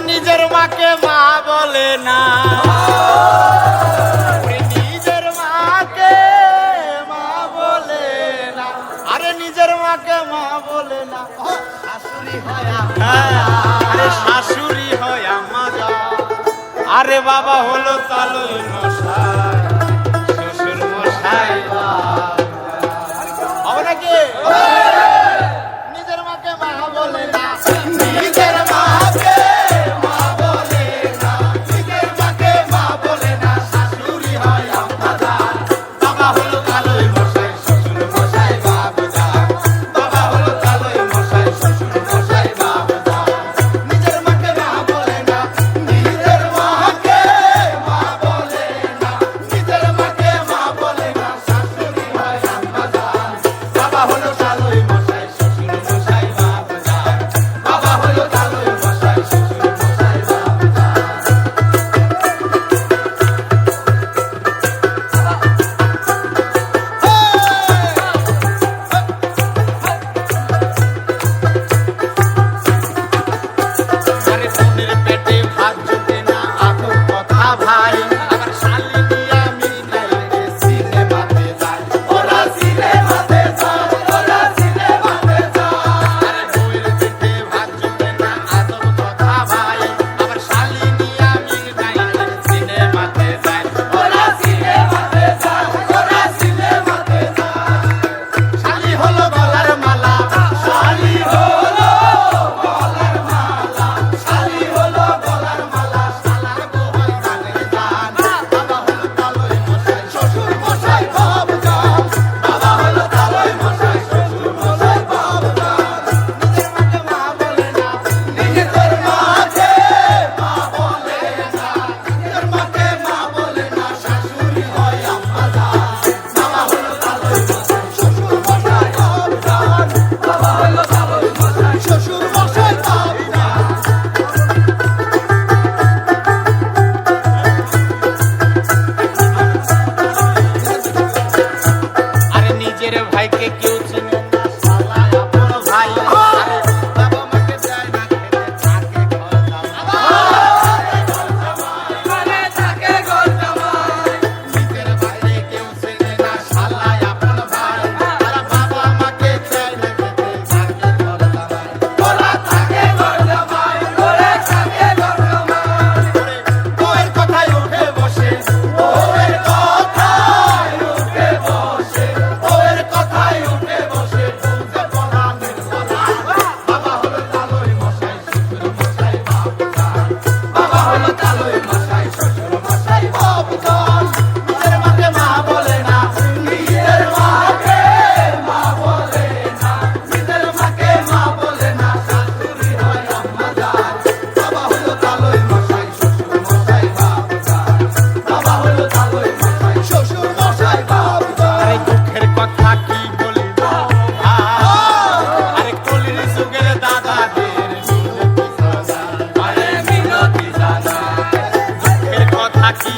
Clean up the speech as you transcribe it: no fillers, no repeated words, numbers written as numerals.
নিজের মাকে মা বলে না, নিজের মাকে মা বলে না, আরে নিজের মাকে মা বলে না, শাশুড়ি হয় আরে শাশুড়ি হয় আম্মা জান। আরে বাবা হলো তালই মশাই, শ্বশুর মশাই হবে নাকি? নিজের মাকে মা বলে না, নিজের মাকে মা বলে না, নিজের মাকে মা বলে না, শাশুড়ি হয় আম্মা জান। বাবা হলো তালই মশাই, শ্বশুর মশাই বাবু জান। বাবা হলো তালই মশাই, শ্বশুর মশাই বাবু জান। নিজের মাকে মা বলে না, নিজের মাকে মা বলে না, নিজের মাকে মা বলে না, শাশুড়ি হয় আম্মা জান। বাবা হলো তালই মশাই, শ্বশুর মশাই বাবু জান। বাবা হলো তালই মশাই, শ্বশুর মশাই বাবু জান। আরে বোনের পেটে ভাত জোটে না, আদর কথা ভাই, আবার শালি নিয়া মিলাইতে সিনেমাতে যায়, ওরা সিনেমাতে যায়, ওরা সিনেমাতে যায়। আরে বউয়ের পেটে ভাত জোটে না, আদর কথা ভাই, আবার শালি নিয়া মিলাইতে সিনেমাতে যায়, ওরা সিনেমাতে যায়, ওরা সিনেমাতে যায়। শালি হলো গলার মালা, শালি হলো গলার মালা, শালি হলো গলার মালা, শালার বউ হয় গানের গান। বাবা হলো তালই মশাই, শ্বশুর মশাই বাবু জান। বাবা হলো তালই মশাই, শ্বশুর মশাই বাবু জান। নিজের মাকে মা বলে না, নিজের মাকে মা বলে না, নিজের মাকে মা বলে না, শাশুড়ি হয় আম্মা জান। বাবা হলো তালই মশাই, শ্বশুর মশাই বাবু জান। বাবা হলো তালই মশাই, শ্বশুর মশাই বাবু জান। আরে নিজের ভাইকে কেউ চিনে না, শালা আপন ভাই। আরে বাবা মাকে দেয় না খেতে, থাকে ঘর জামাই। নিজের ভাইরে কেউ চেনে না, শালা আপন ভাই। আরে বাবা মাকে দেয় না খেতে, থাকে ঘর জামাই। ওরা থাকে ঘর জামাই, ওরা থাকে ঘর জামাই। বউয়ের কথায় উঠে বসে, বউয়ের কথায় উঠে বসে, বউয়ের কথায় উঠে বসে, বউ যে পরাণের গলা। বাবা হলো তালই মশাই, শ্বশুর মশাই বাবু জান। বাবা হলো তালই মশাই, শ্বশুর মশাই বাবু জান। নিজের মাকে মা বলে না, নিজের মাকে মা বলে না, নিজের মাকে মা বলে না, শাশুড়ি হয় আম্মা জান। বাবা হলো তালই মশাই, শ্বশুর মশাই বাবু জান। বাবা হলো তালই মশাই, শ্বশুর মশাই বাবু জান। আরে দুঃখের কথা কি বলিব ভাই, আরে কলির যুগের দাদাদের মিনতি জানাই, আরে মিনতি জানাই। দুঃখের কথা কি